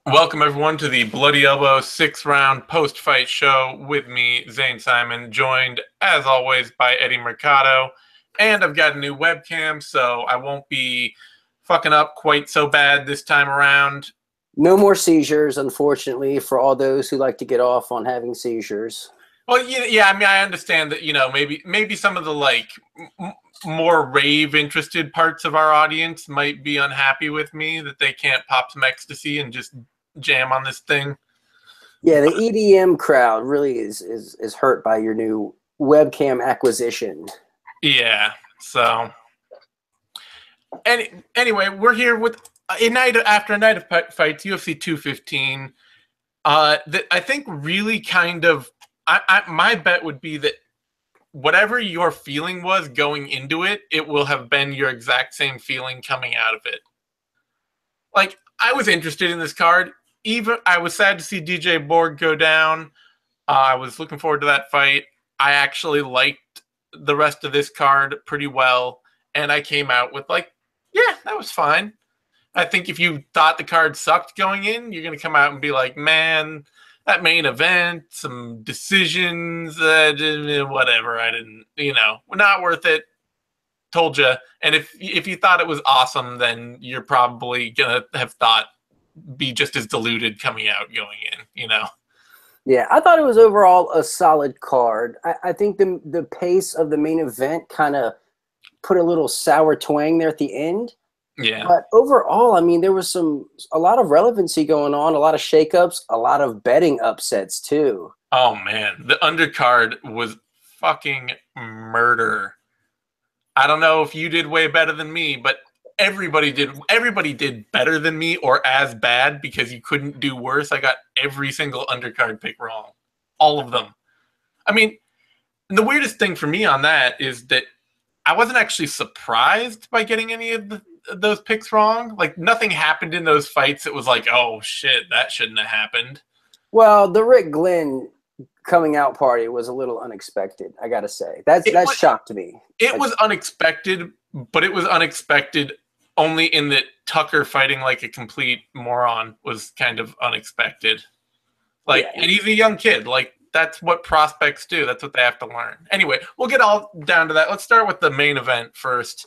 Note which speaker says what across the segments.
Speaker 1: Welcome, everyone, to the Bloody Elbow 6-round post-fight show with me, Zane Simon, joined, as always, by Eddie Mercado. And I've got a new webcam, so I won't be fucking up quite so bad this time around.
Speaker 2: No more seizures, unfortunately, for all those who like to get off on having seizures.
Speaker 1: Well, yeah, I mean, I understand that, maybe some of the, more rave-interested parts of our audience might be unhappy with me that they can't pop some ecstasy and just jam on this thing.
Speaker 2: Yeah, the EDM crowd really is hurt by your new webcam acquisition.
Speaker 1: Yeah, so anyway, we're here with a night after a night of fights, UFC 215. That I think really kind of, my bet would be that whatever your feeling was going into it, it will have been your exact same feeling coming out of it. Like, I was interested in this card. Even I was sad to see DJ Borg go down. I was looking forward to that fight. I actually liked the rest of this card pretty well, and I came out with yeah, that was fine. I think if you thought the card sucked going in, you're going to come out and be like, man, that main event, some decisions, whatever. I didn't, not worth it. Told you. And if you thought it was awesome, then you're probably going to have be just as diluted coming out going in,
Speaker 2: Yeah, I thought it was overall a solid card. I think the pace of the main event kind of put a little sour twang there at the end.
Speaker 1: Yeah.
Speaker 2: But overall, I mean, there was a lot of relevancy going on, a lot of shakeups, a lot of betting upsets too.
Speaker 1: Oh man, the undercard was fucking murder. I don't know if you did way better than me, but everybody did better than me or as bad because you couldn't do worse. I got every single undercard pick wrong. All of them. I mean, the weirdest thing for me on that is that I wasn't actually surprised by getting any of those picks wrong. Like, nothing happened in those fights. It was like, oh shit, that shouldn't have happened.
Speaker 2: Well, the Rick Glenn coming out party was a little unexpected, I gotta say. That shocked me.
Speaker 1: It was unexpected, but it was unexpected only in that Tucker fighting like a complete moron was kind of unexpected. And he's a young kid. That's what prospects do. That's what they have to learn. Anyway, we'll get all down to that. Let's start with the main event first.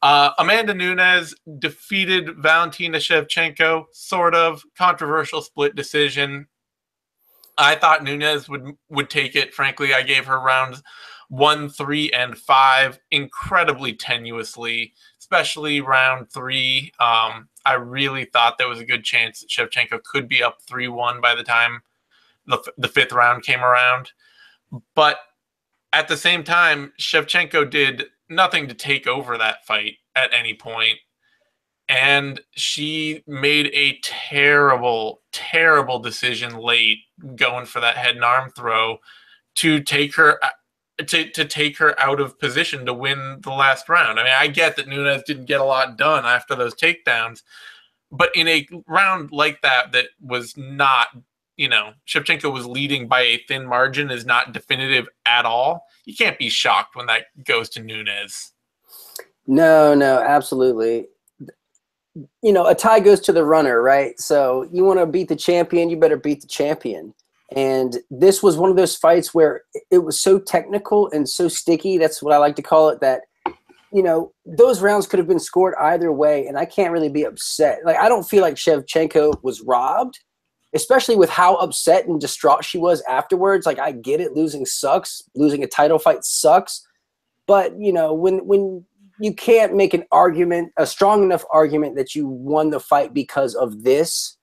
Speaker 1: Amanda Nunes defeated Valentina Shevchenko, sort of controversial split decision. I thought Nunes would take it. Frankly, I gave her rounds 1, 3, and 5 incredibly tenuously, especially round 3. I really thought there was a good chance that Shevchenko could be up 3-1 by the time the 5th round came around. But at the same time, Shevchenko did nothing to take over that fight at any point. And she made a terrible, terrible decision late going for that head and arm throw to take her out of position to win the last round. I mean, I get that Nunes didn't get a lot done after those takedowns, but in a round like that was not, Shevchenko was leading by a thin margin, is not definitive at all. You can't be shocked when that goes to Nunes.
Speaker 2: No, absolutely. A tie goes to the runner, right? So you want to beat the champion, you better beat the champion. And this was one of those fights where it was so technical and so sticky. That's what I like to call it, that, those rounds could have been scored either way. And I can't really be upset. I don't feel like Shevchenko was robbed, especially with how upset and distraught she was afterwards. I get it. Losing sucks. Losing a title fight sucks. But, when you can't make an argument, a strong enough argument that you won the fight because of this,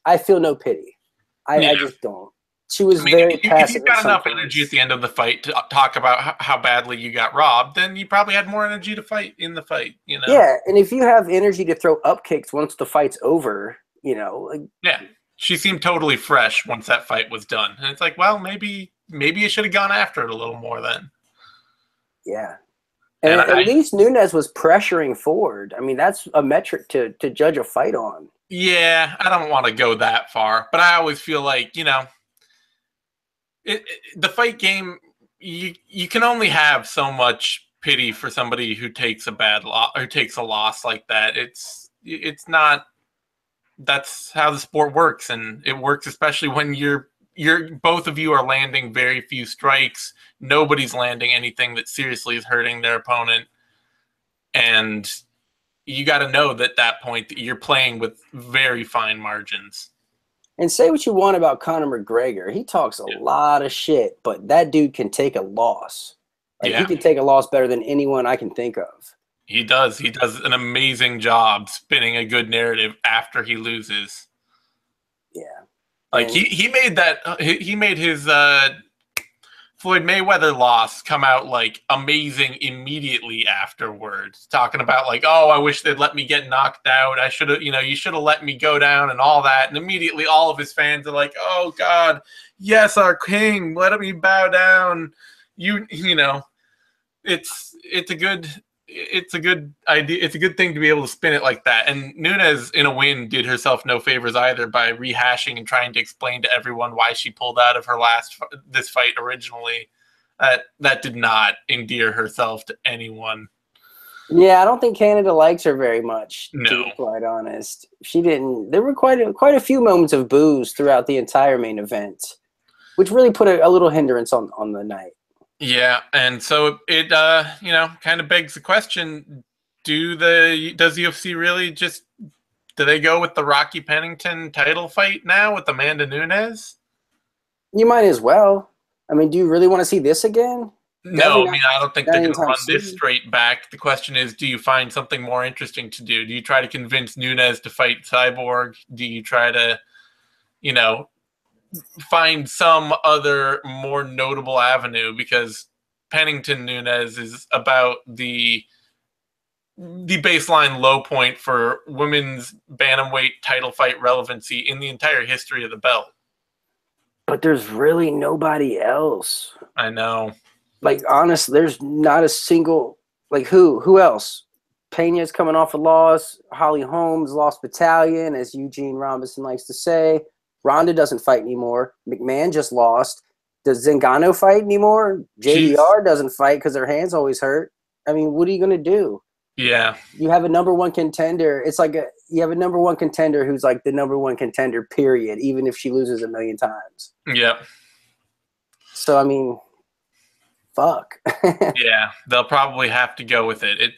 Speaker 2: I feel no pity. I just don't. She was very passive.
Speaker 1: If you got enough energy at the end of the fight to talk about how badly you got robbed, then you probably had more energy to fight in the fight,
Speaker 2: Yeah, and if you have energy to throw up kicks once the fight's over,
Speaker 1: Yeah, she seemed totally fresh once that fight was done. And it's like, well, maybe you should have gone after it a little more then.
Speaker 2: Yeah. And at least Nunes was pressuring forward. I mean, that's a metric to judge a fight on.
Speaker 1: Yeah, I don't want to go that far, but I always feel like, the fight game, you can only have so much pity for somebody who takes a bad loss or takes a loss like that. It's it's not. That's how the sport works, and it works especially when you're both of you are landing very few strikes. Nobody's landing anything that seriously is hurting their opponent, and you got to know that at that point that you're playing with very fine margins.
Speaker 2: And say what you want about Conor McGregor, he talks a lot of shit, but that dude can take a loss. Like he can take a loss better than anyone I can think of.
Speaker 1: He does. He does an amazing job spinning a good narrative after he loses.
Speaker 2: Yeah.
Speaker 1: Like he made that he made his Floyd Mayweather loss come out like amazing immediately afterwards, talking about like, oh, I wish they'd let me get knocked out. I should have, you should have let me go down and all that. And immediately all of his fans are like, oh God, yes, our king, let me bow down. It's a good idea. It's a good thing to be able to spin it like that. And Nunes, in a win, did herself no favors either by rehashing and trying to explain to everyone why she pulled out of her this fight originally. That did not endear herself to anyone.
Speaker 2: Yeah, I don't think Canada likes her very much.
Speaker 1: No.
Speaker 2: To be quite honest, she didn't. There were quite a few moments of boos throughout the entire main event, which really put a little hindrance on the night.
Speaker 1: Yeah, and so it kind of begs the question: does UFC really do they go with the Rocky Pennington title fight now with Amanda Nunes?
Speaker 2: You might as well. I mean, do you really want to see this again?
Speaker 1: No, I don't think they're going to run this straight back. The question is, do you find something more interesting to do? Do you try to convince Nunes to fight Cyborg? Do you try to, find some other more notable avenue? Because Pennington Nunes is about the baseline low point for women's bantamweight title fight relevancy in the entire history of the belt.
Speaker 2: But there's really nobody else.
Speaker 1: I know.
Speaker 2: Like, honestly, there's not a single, like, who else? Pena's coming off a loss. Holly Holmes lost battalion, as Eugene Robinson likes to say. Ronda doesn't fight anymore. McMahon just lost. Does Zingano fight anymore? JDR doesn't fight because their hands always hurt. I mean, what are you going to do?
Speaker 1: Yeah.
Speaker 2: You have a number one contender. It's like you have a number one contender who's like the number one contender, period, even if she loses a million times.
Speaker 1: Yep.
Speaker 2: So, I mean, fuck.
Speaker 1: Yeah, they'll probably have to go with it.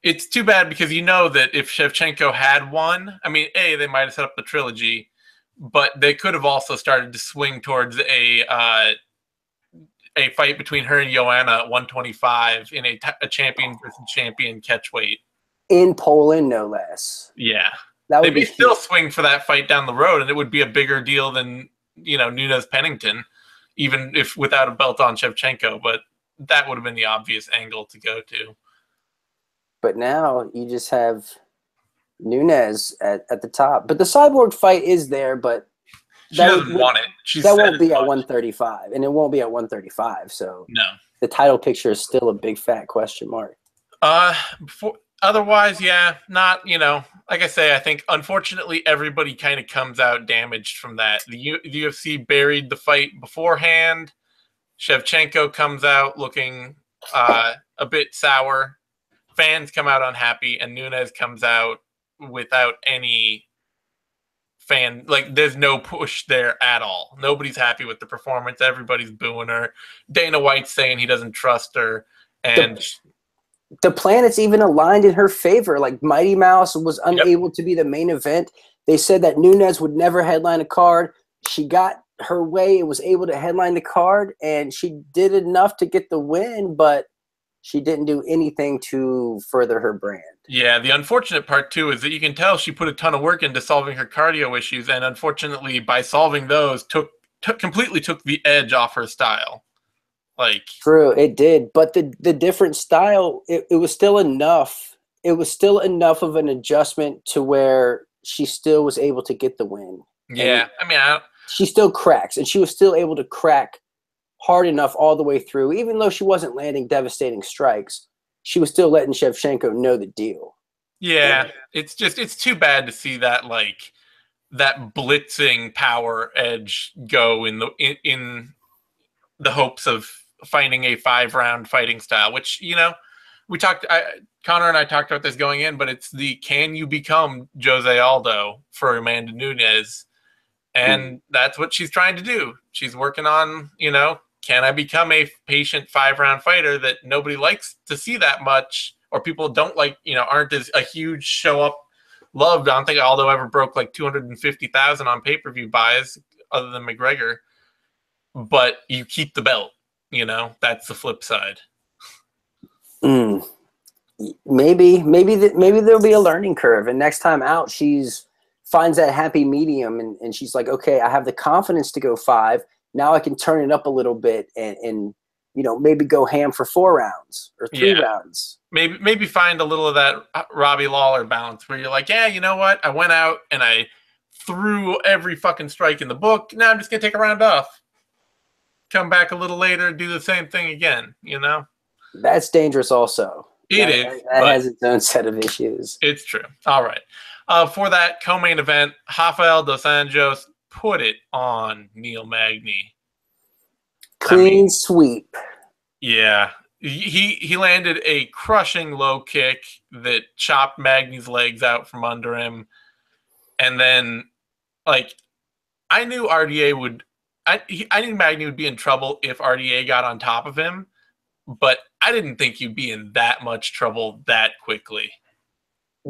Speaker 1: It's too bad because you know that if Shevchenko had won, I mean, they might have set up the trilogy, but they could have also started to swing towards a fight between her and Joanna at 125 in a champion versus champion catchweight. In
Speaker 2: Poland, no less.
Speaker 1: Yeah. They may still swing for that fight down the road, and it would be a bigger deal than, Nunes Pennington, even if without a belt on Shevchenko, but that would have been the obvious angle to go to.
Speaker 2: But now you just have Nunes at the top. But the Cyborg fight is there, but
Speaker 1: she doesn't want it.
Speaker 2: That won't be at 135, and it won't be at 135. So
Speaker 1: no,
Speaker 2: the title picture is still a big fat question mark.
Speaker 1: Otherwise, yeah, not, like I say, I think unfortunately everybody kind of comes out damaged from that. The UFC buried the fight beforehand. Shevchenko comes out looking a bit sour. Fans come out unhappy, and Nunes comes out without any fan. Like, there's no push there at all. Nobody's happy with the performance. Everybody's booing her. Dana White's saying he doesn't trust her, and
Speaker 2: the planets even aligned in her favor. Like, Mighty Mouse was unable to be the main event. They said that Nunes would never headline a card. She got her way and was able to headline the card, and she did enough to get the win, but she didn't do anything to further her brand.
Speaker 1: Yeah, the unfortunate part, too, is that you can tell she put a ton of work into solving her cardio issues, and unfortunately, by solving those, completely took the edge off her style. Like,
Speaker 2: true, it did. But the different style, it was still enough. It was still enough of an adjustment to where she still was able to get the win.
Speaker 1: Yeah,
Speaker 2: and she still cracks, and she was still able to crack hard enough all the way through. Even though she wasn't landing devastating strikes, she was still letting Shevchenko know the deal.
Speaker 1: Yeah, it's too bad to see that, like, that blitzing power edge go in the hopes of finding a 5-round fighting style, which, we talked. Connor and I talked about this going in, but it's the can you become Jose Aldo for Amanda Nunes, and that's what she's trying to do. She's working on, can I become a patient 5-round fighter that nobody likes to see that much, or people don't like, aren't as a huge show up loved. I don't think Aldo ever broke like 250,000 on pay-per-view buys other than McGregor, but you keep the belt, that's the flip side.
Speaker 2: Maybe there'll be a learning curve, and next time out finds that happy medium, and she's like, okay, I have the confidence to go 5. Now I can turn it up a little bit and maybe go ham for 4 rounds or 3 rounds.
Speaker 1: Maybe find a little of that Robbie Lawler balance where you're like, yeah, you know what? I went out and I threw every fucking strike in the book. Now I'm just gonna take a round off. Come back a little later, do the same thing again, That's
Speaker 2: dangerous also. That has its own set of issues.
Speaker 1: It's true. All right. For that co-main event, Rafael dos Anjos put it on Neil Magny.
Speaker 2: Clean sweep.
Speaker 1: Yeah. He landed a crushing low kick that chopped Magny's legs out from under him. And then, I knew I knew Magny would be in trouble if RDA got on top of him, but I didn't think he'd be in that much trouble that quickly.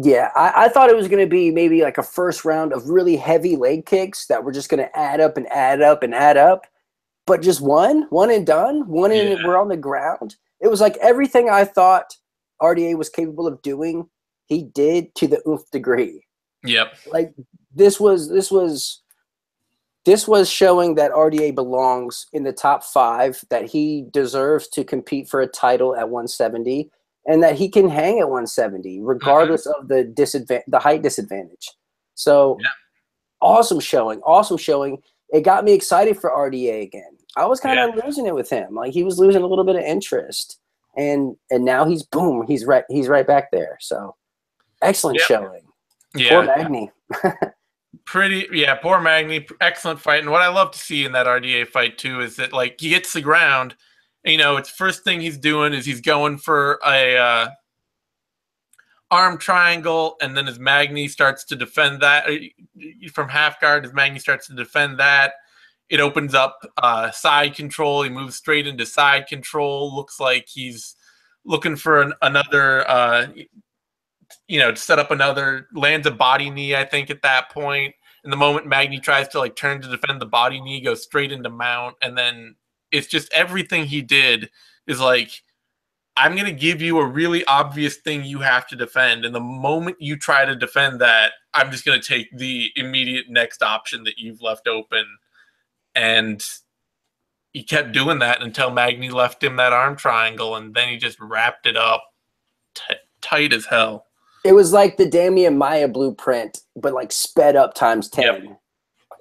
Speaker 2: Yeah, I thought it was going to be maybe like a first round of really heavy leg kicks that were just going to add up and add up and add up. But just one and done, and we're on the ground. It was like everything I thought RDA was capable of doing, he did to the nth degree.
Speaker 1: Yep.
Speaker 2: Like this was showing that RDA belongs in the top 5, that he deserves to compete for a title at 170, and that he can hang at 170 regardless of the height disadvantage. So awesome showing. It got me excited for RDA again. I was kind of losing it with him. Like he was losing a little bit of interest, and now he's right back there. So excellent showing.
Speaker 1: Yeah.
Speaker 2: Poor Magny.
Speaker 1: Poor Magny. Excellent fight. And what I love to see in that RDA fight too is that he gets the ground. It's first thing he's doing is he's going for a arm triangle, and then as Magny starts to defend that from half guard, as Magny starts to defend that, it opens up side control. He moves straight into side control. Looks like he's looking for another, to set up another, lands a body knee, I think, at that point. And the moment Magny tries to turn to defend the body knee, goes straight into mount. And then it's just everything he did is I'm going to give you a really obvious thing you have to defend. And the moment you try to defend that, I'm just going to take the immediate next option that you've left open. And he kept doing that until Magny left him that arm triangle, and then he just wrapped it up tight as hell.
Speaker 2: It was like the Damian Maia blueprint, but sped up times 10. Yep.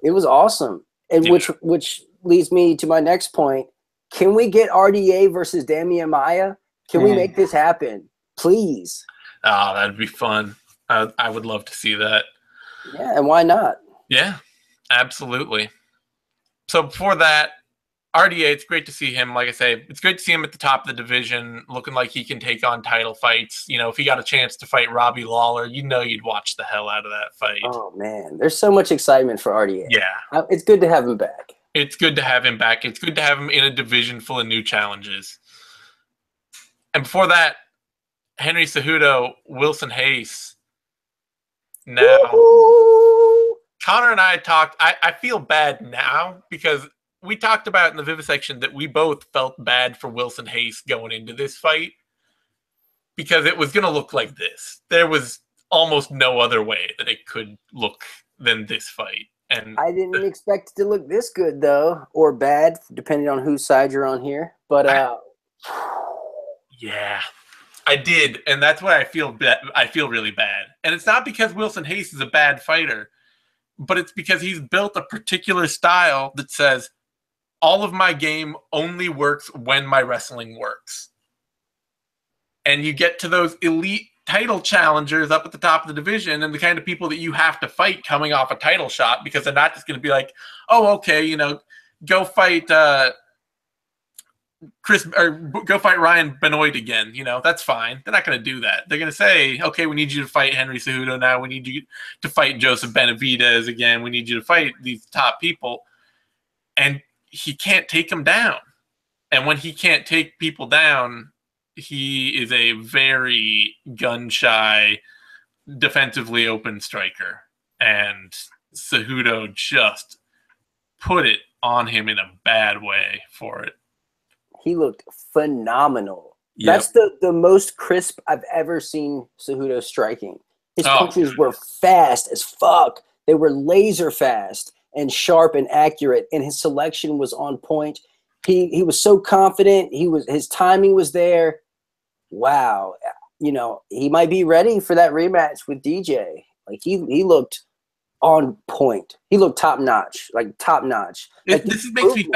Speaker 2: It was awesome. And which leads me to my next point. Can we get RDA versus Damian Maia? Can we make this happen? Please.
Speaker 1: Oh, that'd be fun. I would love to see that.
Speaker 2: Yeah, and why not?
Speaker 1: Yeah, absolutely. So before that, RDA, it's great to see him. Like I say, it's great to see him at the top of the division, looking like he can take on title fights. If he got a chance to fight Robbie Lawler, you'd watch the hell out of that fight.
Speaker 2: Oh, man. There's so much excitement for RDA.
Speaker 1: Yeah.
Speaker 2: It's good to have him back.
Speaker 1: It's good to have him back. It's good to have him in a division full of new challenges. And before that, Henry Cejudo, Wilson Hayes. Now, Connor and I talked. I feel bad now because we talked about in the vivisection that we both felt bad for Wilson Hayes going into this fight because it was going to look like this. There was almost no other way that it could look than this fight. And
Speaker 2: I didn't expect it to look this good, though, or bad, depending on whose side you're on here. But
Speaker 1: yeah, I did, and that's why I feel really bad. And it's not because Wilson Hayes is a bad fighter, but it's because he's built a particular style that says all of my game only works when my wrestling works. And you get to those elite title challengers up at the top of the division and the kind of people that you have to fight coming off a title shot, because they're not just going to be like, oh, okay, go fight go fight Ryan Benoit again. You know, that's fine. They're not going to do that. They're going to say, okay, we need you to fight Henry Cejudo now. We need you to fight Joseph Benavidez again. We need you to fight these top people. And he can't take them down. And when he can't take people down, he is a very gun-shy, defensively open striker. And Cejudo just put it on him in a bad way for it.
Speaker 2: He looked phenomenal.
Speaker 1: Yep.
Speaker 2: That's the most crisp I've ever seen Cejudo striking. His punches were fast as fuck. They were laser fast and sharp and accurate, and his selection was on point. He was so confident. His timing was there. Wow. You know, he might be ready for that rematch with DJ. Like he looked on point. He looked top notch. Like
Speaker 1: This makes me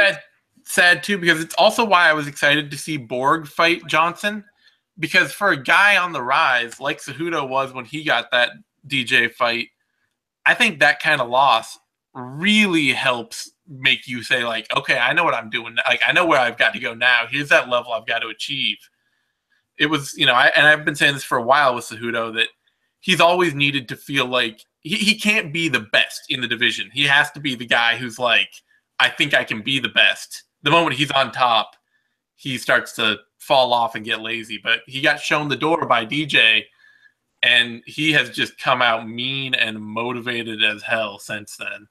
Speaker 1: sad too, because it's also why I was excited to see Borg fight Johnson, because for a guy on the rise like Cejudo was when he got that DJ fight, I think that kind of loss really helps make you say, like, okay, I know what I'm doing. Like, I know where I've got to go now. Here's that level I've got to achieve. It was, you know, I've been saying this for a while with Cejudo, that he's always needed to feel like he can't be the best in the division. He has to be the guy who's like, I think I can be the best. The moment he's on top, he starts to fall off and get lazy. But he got shown the door by DJ, and he has just come out mean and motivated as hell since then.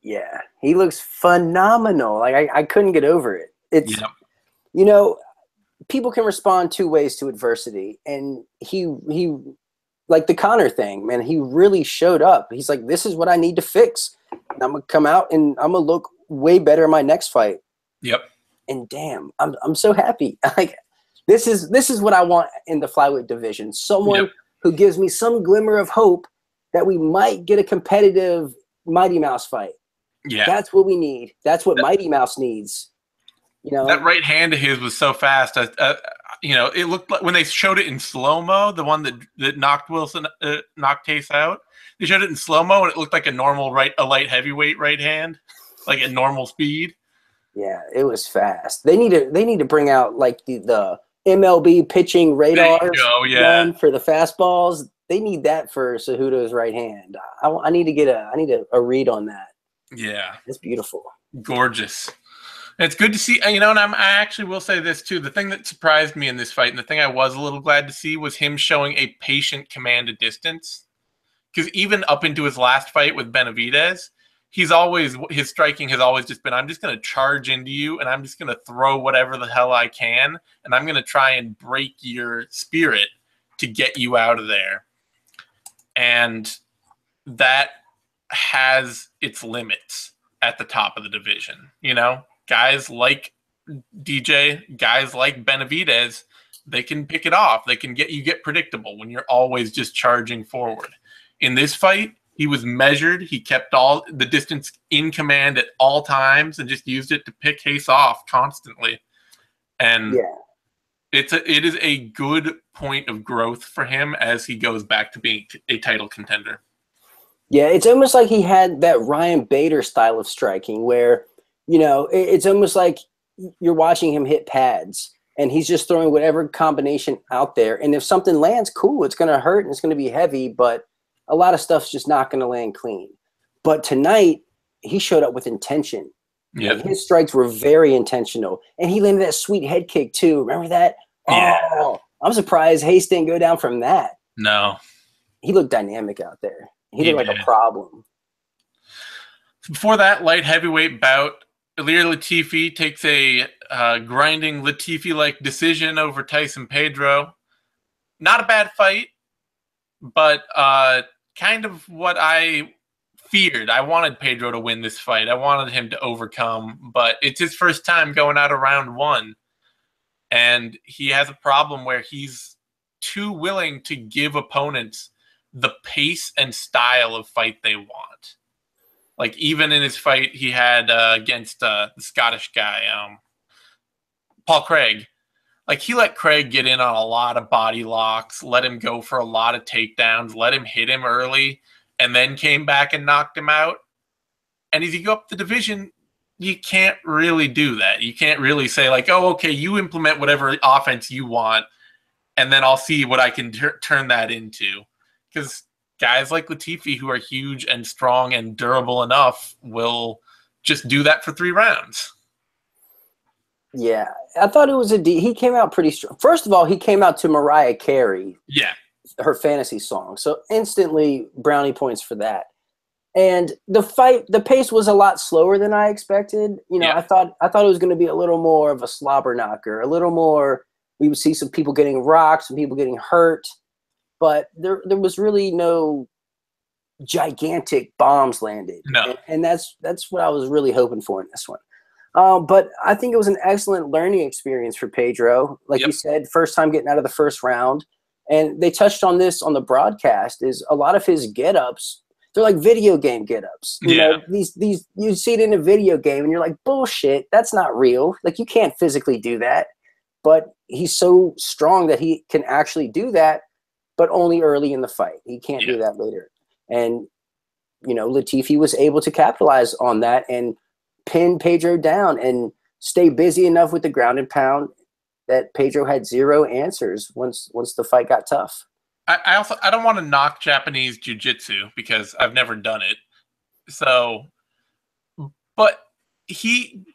Speaker 2: Yeah, he looks phenomenal. Like I couldn't get over it. It's you know, people can respond two ways to adversity, and he like the Conor thing, man. He really showed up. He's like, this is what I need to fix, and I'm gonna come out and I'm gonna look way better in my next fight.
Speaker 1: Yep.
Speaker 2: And damn, I'm so happy. Like this is what I want in the flyweight division. Someone who gives me some glimmer of hope that we might get a competitive Mighty Mouse fight.
Speaker 1: Yeah,
Speaker 2: that's what we need. That's what Mighty Mouse needs. You know,
Speaker 1: that right hand of his was so fast. You know, it looked like when they showed it in slow mo, the one that knocked Case out. They showed it in slow mo, and it looked like a light heavyweight right hand, like at normal speed.
Speaker 2: Yeah, it was fast. They need to bring out like the MLB pitching radars for the fastballs. They need that for Cejudo's right hand. I need a read on that.
Speaker 1: Yeah,
Speaker 2: it's beautiful,
Speaker 1: gorgeous. It's good to see, you know, and I actually will say this too. The thing that surprised me in this fight, and the thing I was a little glad to see, was him showing a patient command of distance. Because even up into his last fight with Benavidez, his striking has always just been, I'm just going to charge into you, and I'm just going to throw whatever the hell I can, and I'm going to try and break your spirit to get you out of there. And that has its limits at the top of the division. You know, guys like DJ, guys like Benavidez, they can pick it off. They can get predictable when you're always just charging forward. In this fight, he was measured. He kept all the distance in command at all times and just used it to pick Case off constantly. And it is a good point of growth for him as he goes back to being a title contender.
Speaker 2: Yeah, it's almost like he had that Ryan Bader style of striking where, you know, it's almost like you're watching him hit pads and he's just throwing whatever combination out there. And if something lands, cool, it's going to hurt and it's going to be heavy, but a lot of stuff's just not going to land clean. But tonight, he showed up with intention.
Speaker 1: Yeah,
Speaker 2: like his strikes were very intentional. And he landed that sweet head kick, too. Remember that?
Speaker 1: Yeah.
Speaker 2: Oh, I'm surprised Hayes didn't go down from that.
Speaker 1: No.
Speaker 2: He looked dynamic out there. He looked like a problem.
Speaker 1: Before that light heavyweight bout, Ilir Latifi takes a grinding Latifi-like decision over Tyson Pedro. Not a bad fight, but kind of what I feared. I wanted Pedro to win this fight. I wanted him to overcome, but it's his first time going out of round one. And he has a problem where he's too willing to give opponents the pace and style of fight they want. Like, even in his fight he had against the Scottish guy, Paul Craig. Like, he let Craig get in on a lot of body locks, let him go for a lot of takedowns, let him hit him early, and then came back and knocked him out. And as you go up the division, you can't really do that. You can't really say like, oh, okay, you implement whatever offense you want, and then I'll see what I can turn that into. Because guys like Latifi, who are huge and strong and durable enough, will just do that for 3 rounds.
Speaker 2: Yeah, I thought it was he came out pretty strong. First of all, he came out to Mariah Carey.
Speaker 1: Yeah.
Speaker 2: Her fantasy song. So instantly brownie points for that. And the pace was a lot slower than I expected. You know,
Speaker 1: Yeah.
Speaker 2: I thought it was going to be a little more of a slobber knocker, a little more. We would see some people getting rocked, some people getting hurt, but there was really no gigantic bombs landed.
Speaker 1: No.
Speaker 2: And that's what I was really hoping for in this one. But I think it was an excellent learning experience for Pedro. Like you said, first time getting out of the first round. And they touched on this on the broadcast, is a lot of his get-ups, they're like video game get-ups. You know, these you see it in a video game and you're like, bullshit, that's not real. Like, you can't physically do that. But he's so strong that he can actually do that, but only early in the fight. He can't do that later. And, you know, Latifi was able to capitalize on that and pin Pedro down and stay busy enough with the ground and pound that Pedro had 0 answers once the fight got tough.
Speaker 1: I don't want to knock Japanese jiu-jitsu because I've never done it. So, but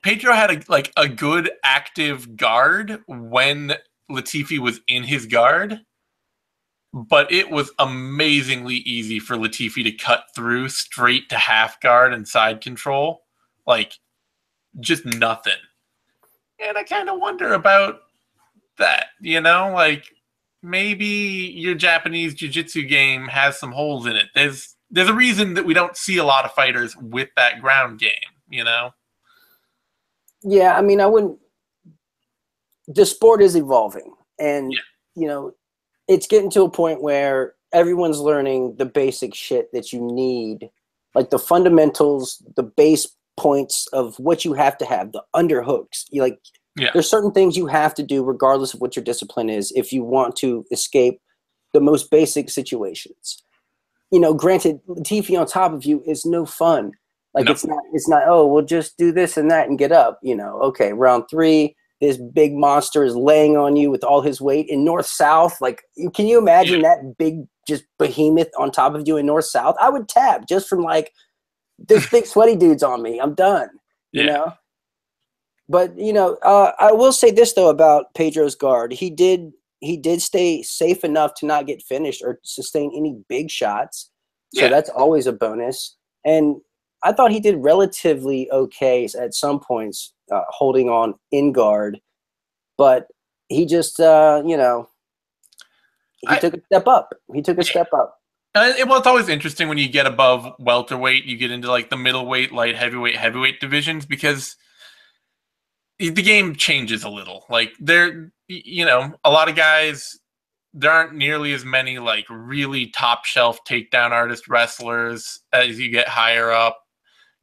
Speaker 1: Pedro had a good active guard when Latifi was in his guard, but it was amazingly easy for Latifi to cut through straight to half guard and side control. Like, just nothing. And I kind of wonder about that, you know, like maybe your Japanese jiu-jitsu game has some holes in it. There's a reason that we don't see a lot of fighters with that ground game, you know?
Speaker 2: Yeah, I mean, the sport is evolving, and you know, it's getting to a point where everyone's learning the basic shit that you need, like the fundamentals, the base points of what you have to have, the underhooks. There's certain things you have to do regardless of what your discipline is if you want to escape the most basic situations. You know, granted, Latifi on top of you is no fun. Like, it's not, oh, we'll just do this and that and get up. You know, okay, round 3, this big monster is laying on you with all his weight in north-south. Like, can you imagine that big, just behemoth on top of you in north-south? I would tap just from like, this big sweaty dude's on me. I'm done, you know? But, you know, I will say this, though, about Pedro's guard. He did stay safe enough to not get finished or sustain any big shots. So that's always a bonus. And I thought he did relatively okay at some points holding on in guard. But he just, you know, he took a step up. He took a step up.
Speaker 1: Well, it's always interesting when you get above welterweight, you get into like the middleweight, light heavyweight divisions, because the game changes a little. Like, you know, a lot of guys, there aren't nearly as many like really top shelf takedown artist wrestlers as you get higher up.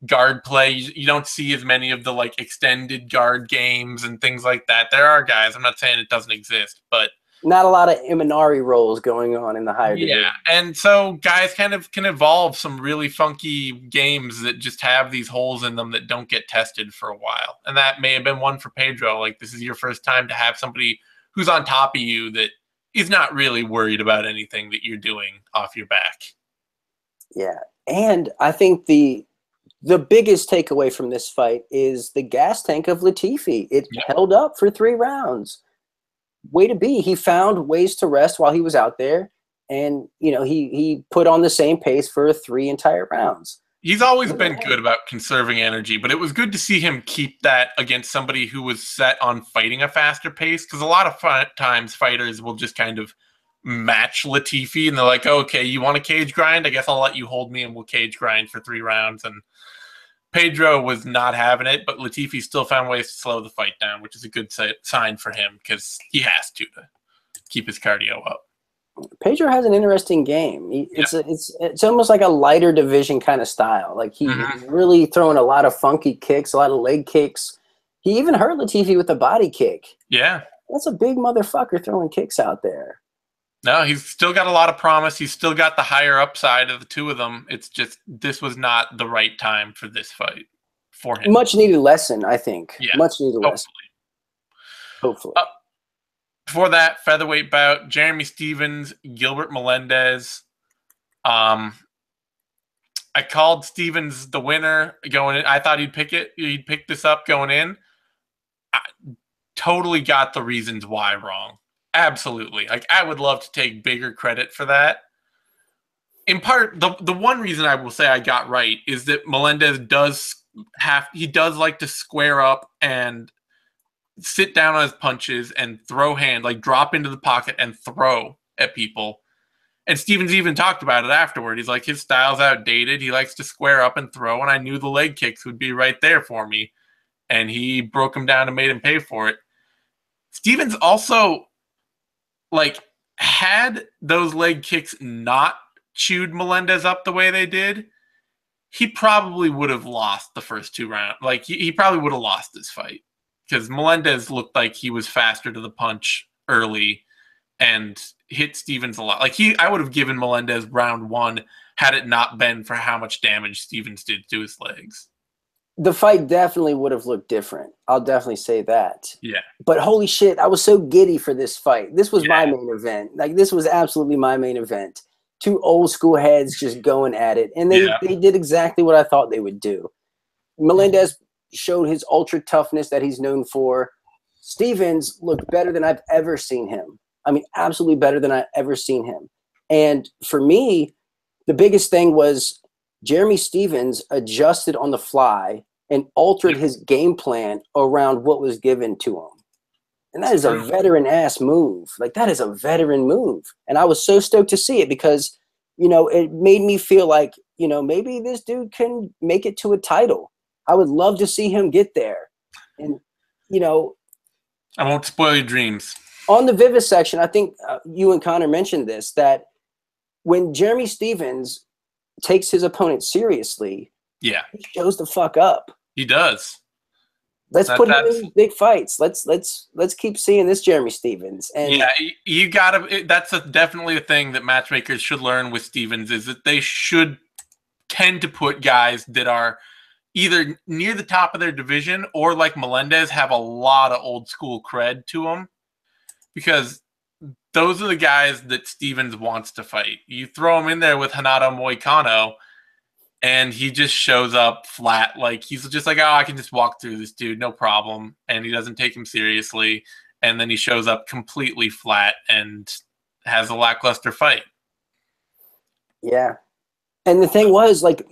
Speaker 1: Guard play, you don't see as many of the like extended guard games and things like that. There are guys, I'm not saying it doesn't exist, but
Speaker 2: not a lot of Imanari roles going on in the higher division.
Speaker 1: And so guys kind of can evolve some really funky games that just have these holes in them that don't get tested for a while. And that may have been one for Pedro. Like, this is your first time to have somebody who's on top of you that is not really worried about anything that you're doing off your back.
Speaker 2: Yeah. And I think the biggest takeaway from this fight is the gas tank of Latifi. It held up for 3 rounds. Way to be. He found ways to rest while he was out there, and you know, he put on the same pace for 3 entire rounds.
Speaker 1: He's always been good about conserving energy, but it was good to see him keep that against somebody who was set on fighting a faster pace, because a lot of times fighters will just kind of match Latifi, and they're like, oh, okay, you want a cage grind? I guess I'll let you hold me and we'll cage grind for 3 rounds. And Pedro was not having it, but Latifi still found ways to slow the fight down, which is a good sign for him, because he has to keep his cardio up.
Speaker 2: Pedro has an interesting game. It's almost like a lighter division kind of style. Like, he's really throwing a lot of funky kicks, a lot of leg kicks. He even hurt Latifi with a body kick. Yeah. That's a big motherfucker throwing kicks out there.
Speaker 1: No, he's still got a lot of promise. He's still got the higher upside of the two of them. It's just, this was not the right time for this fight for him.
Speaker 2: Much needed lesson, I think.
Speaker 1: Yeah,
Speaker 2: much needed lesson. Hopefully.
Speaker 1: Before that, featherweight bout: Jeremy Stephens, Gilbert Melendez. I called Stephens the winner going in. I thought he'd pick this up going in. I totally got the reasons why wrong. Absolutely. Like, I would love to take bigger credit for that. In part, the one reason I will say I got right is that Melendez does like to square up and sit down on his punches and throw hand, like drop into the pocket and throw at people. And Stephens even talked about it afterward. He's like, his style's outdated. He likes to square up and throw, and I knew the leg kicks would be right there for me. And he broke him down and made him pay for it. Stephens also, like, had those leg kicks not chewed Melendez up the way they did, he probably would have lost the first 2 rounds. Like, he probably would have lost this fight because Melendez looked like he was faster to the punch early and hit Stephens a lot. Like, I would have given Melendez round 1 had it not been for how much damage Stephens did to his legs.
Speaker 2: The fight definitely would have looked different. I'll definitely say that.
Speaker 1: Yeah.
Speaker 2: But holy shit, I was so giddy for this fight. This was my main event. Like, this was absolutely my main event. 2 old school heads just going at it. And they did exactly what I thought they would do. Melendez showed his ultra toughness that he's known for. Stephens looked better than I've ever seen him. I mean, absolutely better than I've ever seen him. And for me, the biggest thing was Jeremy Stephens adjusted on the fly and altered his game plan around what was given to him. And that is a veteran-ass move. Like, that is a veteran move. And I was so stoked to see it because, you know, it made me feel like, you know, maybe this dude can make it to a title. I would love to see him get there. And, you know,
Speaker 1: I won't spoil your dreams.
Speaker 2: On the vivisection, I think you and Connor mentioned this, that when Jeremy Stephens takes his opponent seriously, he shows the fuck up.
Speaker 1: He does.
Speaker 2: Let's put him in big fights. Let's keep seeing this Jeremy Stephens. And
Speaker 1: yeah, you gotta. That's definitely a thing that matchmakers should learn with Stephens, is that they should tend to put guys that are either near the top of their division or, like Melendez, have a lot of old school cred to them, because those are the guys that Stephens wants to fight. You throw him in there with Renato Moicano, and he just shows up flat. Like, he's just like, oh, I can just walk through this dude, no problem. And he doesn't take him seriously. And then he shows up completely flat and has a lackluster fight.
Speaker 2: Yeah. And the thing was, like,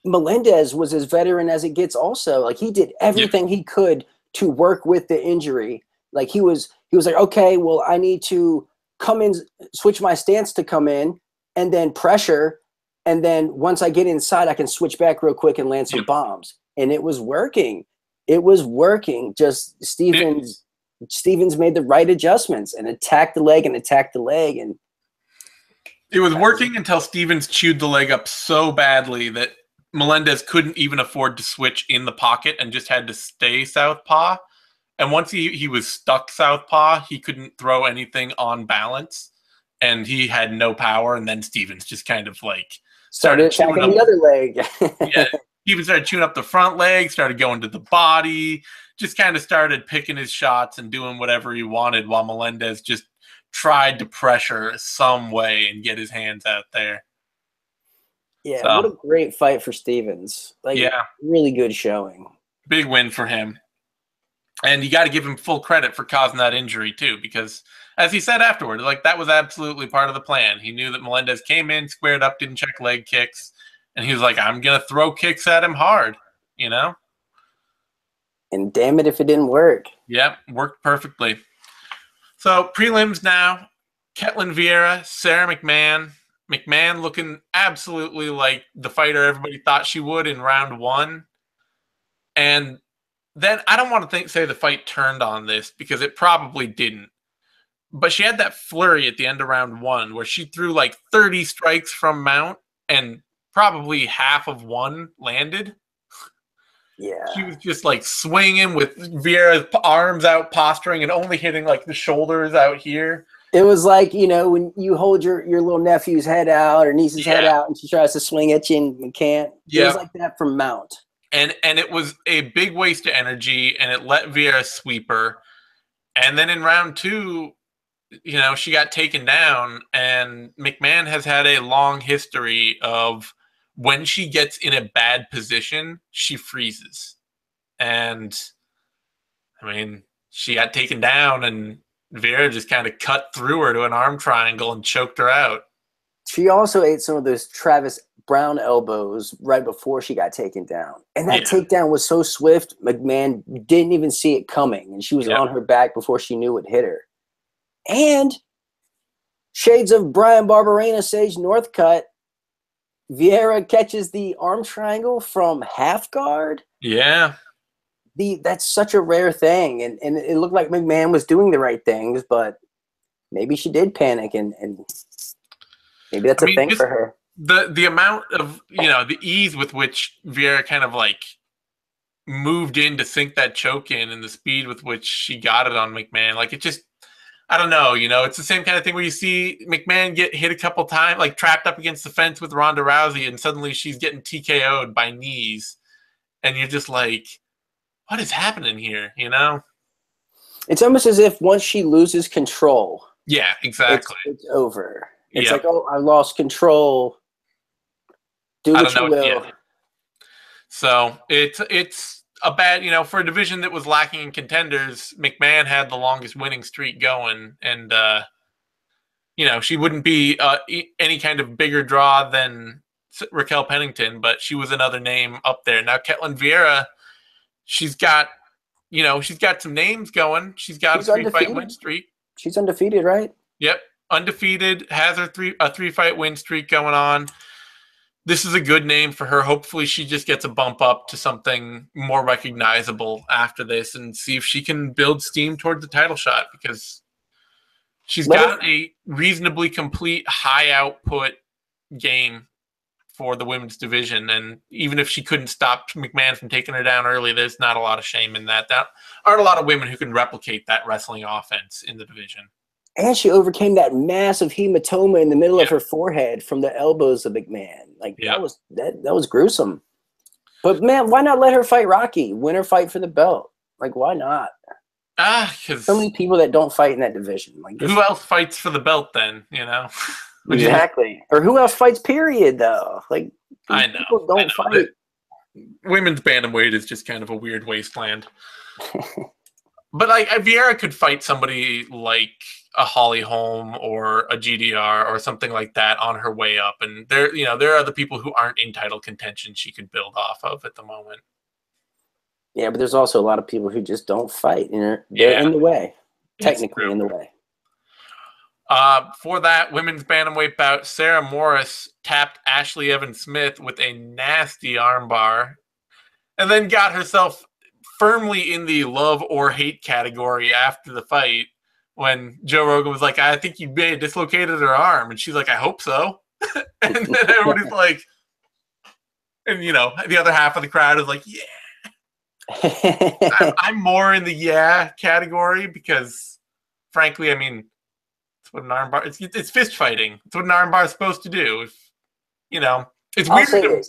Speaker 2: Melendez was as veteran as it gets also. Like, he did everything he could to work with the injury. Like, he was like, okay, well, I need to come in, switch my stance to come in, and then pressure. And then once I get inside, I can switch back real quick and land some bombs. And it was working. It was working. Just Stephens made the right adjustments and attacked the leg. And
Speaker 1: it was working until Stephens chewed the leg up so badly that Melendez couldn't even afford to switch in the pocket and just had to stay southpaw. And once he was stuck southpaw, he couldn't throw anything on balance. And he had no power. And then Stephens just kind of like
Speaker 2: started attacking the other leg.
Speaker 1: Yeah, Stephens started chewing up the front leg, started going to the body, just kind of started picking his shots and doing whatever he wanted, while Melendez just tried to pressure some way and get his hands out there.
Speaker 2: Yeah, so, what a great fight for Stephens. Like, really good showing.
Speaker 1: Big win for him. And you got to give him full credit for causing that injury too, because as he said afterward, like, that was absolutely part of the plan. He knew that Melendez came in, squared up, didn't check leg kicks, and he was like, I'm going to throw kicks at him hard, you know?
Speaker 2: And damn it if it didn't work.
Speaker 1: Yep, worked perfectly. So, prelims now, Ketlin Vieira, Sarah McMahon. McMahon looking absolutely like the fighter everybody thought she would in round 1. And then, I don't want to say the fight turned on this, because it probably didn't. But she had that flurry at the end of round 1 where she threw like 30 strikes from mount and probably half of one landed.
Speaker 2: Yeah.
Speaker 1: She was just like swinging with Vieira's arms out, posturing, and only hitting like the shoulders out here.
Speaker 2: It was like, you know, when you hold your little nephew's head out or niece's head out and she tries to swing at you and can't. It was like that from mount.
Speaker 1: And it was a big waste of energy, and it let Vieira sweep her. And then in round 2, she got taken down, and McMahon has had a long history of when she gets in a bad position, she freezes. And I mean, she got taken down, and Vieira just kind of cut through her to an arm triangle and choked her out.
Speaker 2: She also ate some of those Travis Brown elbows right before she got taken down. And that takedown was so swift, McMahon didn't even see it coming. And she was on her back before she knew it hit her. And shades of Brian Barberena, Sage Northcutt, Vieira catches the arm triangle from half guard.
Speaker 1: Yeah.
Speaker 2: That's such a rare thing. And it looked like McMahon was doing the right things, but maybe she did panic, and maybe that's a thing for her.
Speaker 1: The amount of, the ease with which Vieira kind of like moved in to sink that choke in, and the speed with which she got it on McMahon, like it just, I don't know, it's the same kind of thing where you see McMahon get hit a couple times, like trapped up against the fence with Ronda Rousey, and suddenly she's getting TKO'd by knees. And you're just like, what is happening here, It's
Speaker 2: almost as if once she loses control.
Speaker 1: Yeah, exactly.
Speaker 2: It's over. It's like, oh, I lost control. Do what you will. Yeah.
Speaker 1: So it's a bad, for a division that was lacking in contenders, McMahon had the longest winning streak going, and she wouldn't be any kind of bigger draw than Raquel Pennington, but she was another name up there. Now Ketlin Vieira, she's got some names going. She's got a 3-fight win streak.
Speaker 2: She's undefeated, right?
Speaker 1: Yep, undefeated. Has a 3-fight win streak going on. This is a good name for her. Hopefully she just gets a bump up to something more recognizable after this, and see if she can build steam towards the title shot, because she's got a reasonably complete high output game for the women's division. And even if she couldn't stop McMahon from taking her down early, there's not a lot of shame in that. There aren't a lot of women who can replicate that wrestling offense in the division.
Speaker 2: And she overcame that massive hematoma in the middle of her forehead from the elbows of McMahon. Like that was gruesome. But man, why not let her fight Rocky? Win her fight for the belt. Like, why not?
Speaker 1: Because
Speaker 2: so many people that don't fight in that division. Like,
Speaker 1: who else fights for the belt then?
Speaker 2: Exactly. Or who else fights? Period. Though. Like,
Speaker 1: I know.
Speaker 2: People don't fight.
Speaker 1: Women's bantamweight is just kind of a weird wasteland. But like Vieira could fight somebody like a Holly Holm or a GDR or something like that on her way up, and there are other people who aren't in title contention she could build off of at the moment.
Speaker 2: Yeah, but there's also a lot of people who just don't fight. They're in the way, technically in the way.
Speaker 1: For that women's bantamweight bout, Sarah Morris tapped Ashley Evans Smith with a nasty armbar, and then got herself firmly in the love or hate category after the fight, when Joe Rogan was like, I think you may have dislocated her arm. And she's like, I hope so. And then everybody's like, and the other half of the crowd is like, yeah. I'm more in the category, because frankly, I mean, it's what an armbar, it's fist fighting. It's what an armbar is supposed to do. It's weird.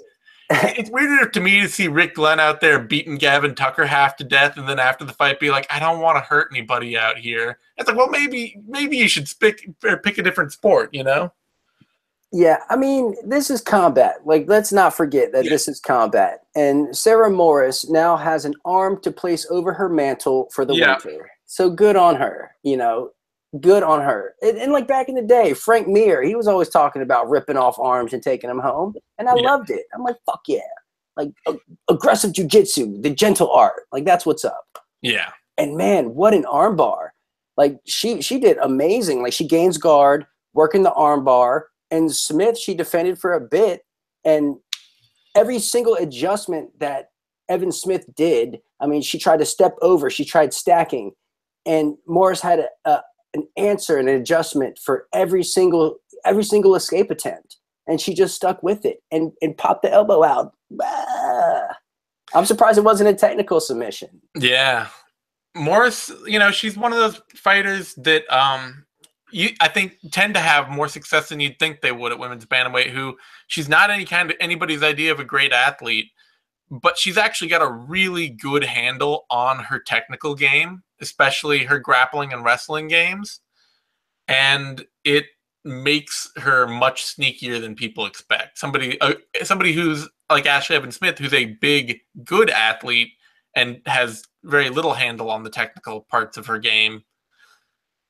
Speaker 1: It's weirder to me to see Rick Glenn out there beating Gavin Tucker half to death, and then after the fight be like, I don't want to hurt anybody out here. It's like, well, maybe you should pick a different sport,
Speaker 2: Yeah, I mean, this is combat. Like, let's not forget that this is combat. And Sarah Morris now has an arm to place over her mantle for the winter. So good on her, Good on her. And like back in the day, Frank Mir, he was always talking about ripping off arms and taking them home. And I loved it. I'm like, fuck yeah. Like aggressive jujitsu, the gentle art. Like, that's what's up.
Speaker 1: Yeah.
Speaker 2: And man, what an armbar. Like she did amazing. Like, she gains guard, working the armbar. And Smith, she defended for a bit. And every single adjustment that Evan Smith did, I mean, she tried to step over. She tried stacking. And Morris had an answer, an adjustment for every single escape attempt, and she just stuck with it and popped the elbow out. I'm surprised it wasn't a technical submission.
Speaker 1: Yeah, Morris, she's one of those fighters that I think tend to have more success than you'd think they would at women's bantamweight. Who she's not anybody's idea of a great athlete, but she's actually got a really good handle on her technical game, especially her grappling and wrestling games. And it makes her much sneakier than people expect. Somebody who's like Ashley Evans Smith, who's a big, good athlete and has very little handle on the technical parts of her game,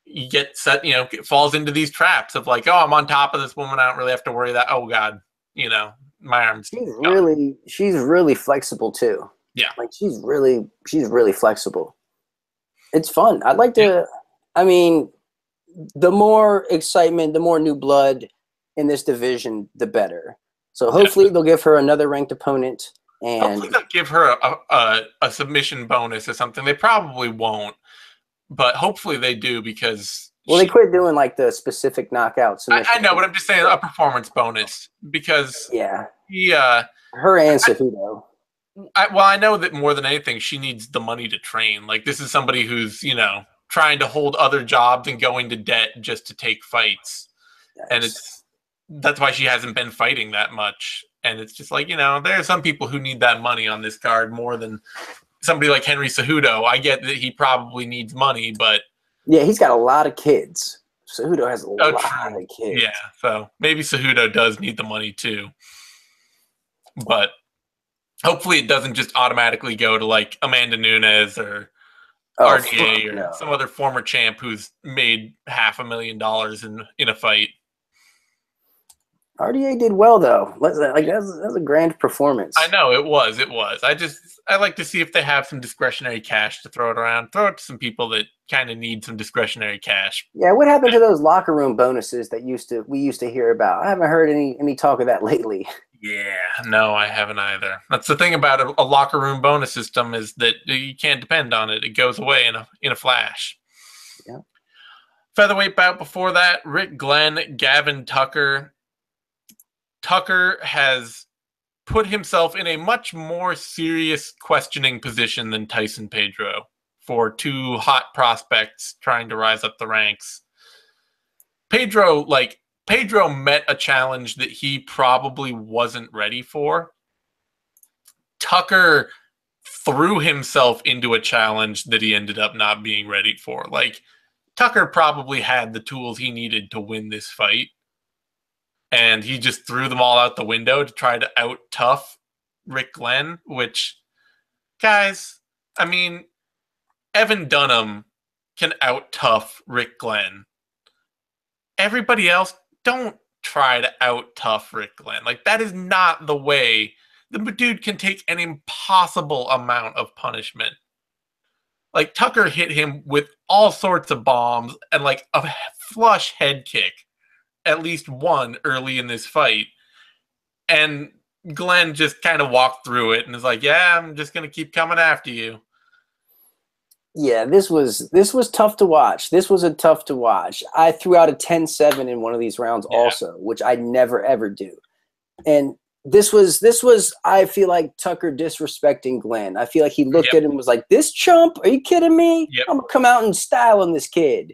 Speaker 1: you get set, it falls into these traps of like, oh, I'm on top of this woman. I don't really have to worry that, oh God, my arm's gone.
Speaker 2: She's really flexible too.
Speaker 1: Yeah.
Speaker 2: Like she's really flexible. It's fun. I'd like to, I mean, the more excitement, the more new blood in this division, the better. So hopefully they'll give her another ranked opponent. And
Speaker 1: hopefully they'll give her a submission bonus or something. They probably won't, but hopefully they do because...
Speaker 2: Well, they quit doing like the specific knockout submission.
Speaker 1: I know, but I'm just saying a performance bonus because...
Speaker 2: Yeah.
Speaker 1: Her
Speaker 2: and Cejudo.
Speaker 1: I know that more than anything, she needs the money to train. Like, this is somebody who's, trying to hold other jobs and go into debt just to take fights. Yes. And that's why she hasn't been fighting that much. And it's just like, there are some people who need that money on this card more than somebody like Henry Cejudo. I get that he probably needs money, but... Yeah,
Speaker 2: he's got a lot of kids. Cejudo has a lot of kids.
Speaker 1: Yeah, so maybe Cejudo does need the money too. But hopefully it doesn't just automatically go to like Amanda Nunes or RDA or some other former champ who's made $500,000 in a fight.
Speaker 2: RDA did well though. That's a grand performance.
Speaker 1: I know it was. I like to see if they have some discretionary cash to throw it around. Throw it to some people that kind of need some discretionary cash.
Speaker 2: Yeah, what happened to those locker room bonuses that we used to hear about? I haven't heard any talk of that lately.
Speaker 1: Yeah, no, I haven't either. That's the thing about a locker room bonus system is that you can't depend on it. It goes away in a flash.
Speaker 2: Yeah.
Speaker 1: Featherweight bout before that, Rick Glenn, Gavin Tucker. Tucker has put himself in a much more serious questioning position than Tyson Pedro for two hot prospects trying to rise up the ranks. Pedro met a challenge that he probably wasn't ready for. Tucker threw himself into a challenge that he ended up not being ready for. Like, Tucker probably had the tools he needed to win this fight, and he just threw them all out the window to try to out-tough Rick Glenn, which, guys, I mean, Evan Dunham can out-tough Rick Glenn. Everybody else, don't try to out-tough Rick Glenn. Like, that is not the way. The dude can take an impossible amount of punishment. Like, Tucker hit him with all sorts of bombs and, like, a flush head kick. At least one early in this fight. And Glenn just kind of walked through it and is like, yeah, I'm just going to keep coming after you.
Speaker 2: Yeah, this was tough to watch. This was tough to watch. I threw out a 10-7 in one of these rounds also, which I never, ever do. And this was, I feel like Tucker disrespecting Glenn. I feel like he looked at him and was like, this chump? Are you kidding me? I'm going to come out and style on this kid.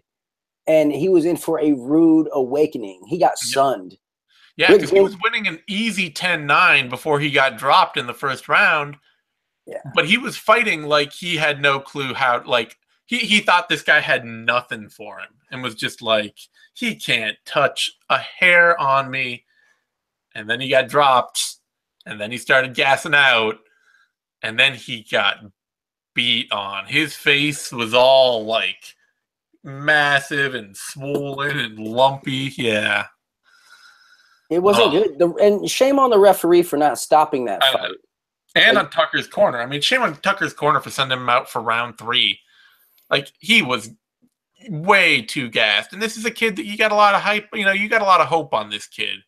Speaker 2: And he was in for a rude awakening. He got sunned.
Speaker 1: Yeah, because he was winning an easy 10-9 before he got dropped in the first round.
Speaker 2: Yeah.
Speaker 1: But he was fighting like he had no clue how, like, he thought this guy had nothing for him and was just like, he can't touch a hair on me. And then he got dropped, and then he started gassing out, and then he got beat on. His face was all, like, massive and swollen and lumpy. Yeah,
Speaker 2: it wasn't good. And shame on the referee for not stopping that fight.
Speaker 1: And on Tucker's corner. I mean, shame on Tucker's corner for sending him out for round 3. Like, he was way too gassed. And this is a kid that you got a lot of hype. You got a lot of hope on this kid.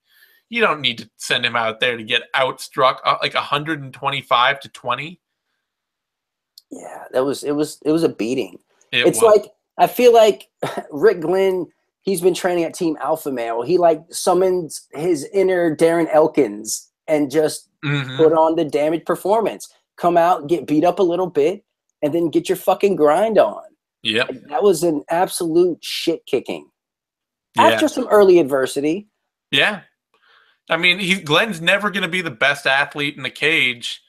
Speaker 1: You don't need to send him out there to get outstruck like 125-20.
Speaker 2: Yeah, it was a beating. It's like, I feel like Rick Glenn, he's been training at Team Alpha Male. He like summons his inner Darren Elkins and just put on the damaged performance. Come out, get beat up a little bit, and then get your fucking grind on.
Speaker 1: Yeah,
Speaker 2: that was an absolute shit kicking. After some early adversity.
Speaker 1: Yeah. I mean, Glenn's never going to be the best athlete in the cage,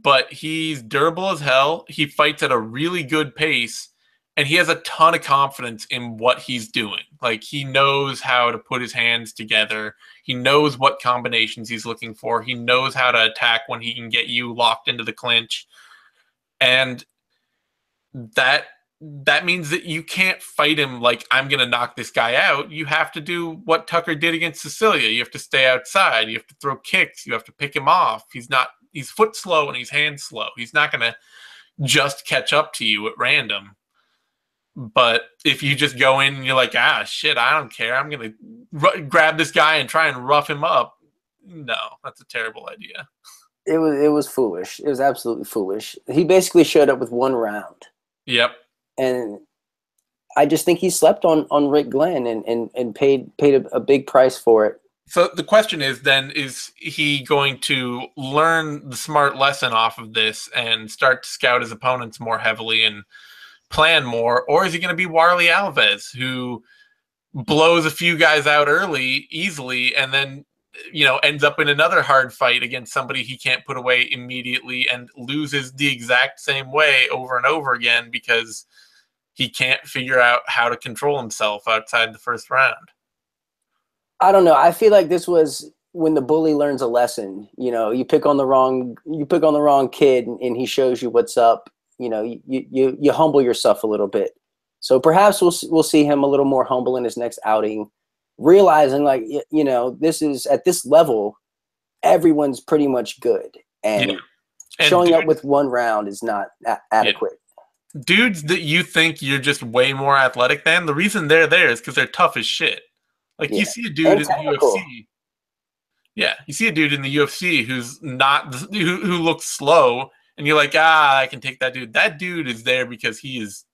Speaker 1: but he's durable as hell. He fights at a really good pace, and he has a ton of confidence in what he's doing. Like, he knows how to put his hands together. He knows what combinations he's looking for. He knows how to attack when he can get you locked into the clinch. And that means that you can't fight him like, I'm going to knock this guy out. You have to do what Tucker did against Cecilia. You have to stay outside. You have to throw kicks. You have to pick him off. He's foot slow and he's hand slow. He's not going to just catch up to you at random. But if you just go in and you're like, shit, I don't care, I'm going to grab this guy and try and rough him up. No, that's a terrible idea.
Speaker 2: It was foolish. It was absolutely foolish. He basically showed up with one round.
Speaker 1: Yep.
Speaker 2: And I just think he slept on Rick Glenn and paid a big price for it.
Speaker 1: So the question is then, is he going to learn the smart lesson off of this and start to scout his opponents more heavily and plan more, or is he going to be Warley Alves, who blows a few guys out early easily and then ends up in another hard fight against somebody he can't put away immediately and loses the exact same way over and over again because he can't figure out how to control himself outside the first round?
Speaker 2: I don't know. I feel like this was when the bully learns a lesson. You pick on the wrong kid and he shows you what's up. You humble yourself a little bit. So perhaps we'll see him a little more humble in his next outing, realizing like, this is at this level, everyone's pretty much good. And showing up with one round is not adequate.
Speaker 1: Dudes that you think you're just way more athletic than, the reason they're there is because they're tough as shit. Like, you see a dude in the UFC. Yeah, you see a dude in the UFC who's not who looks slow, and you're like, I can take that dude. That dude is there because he is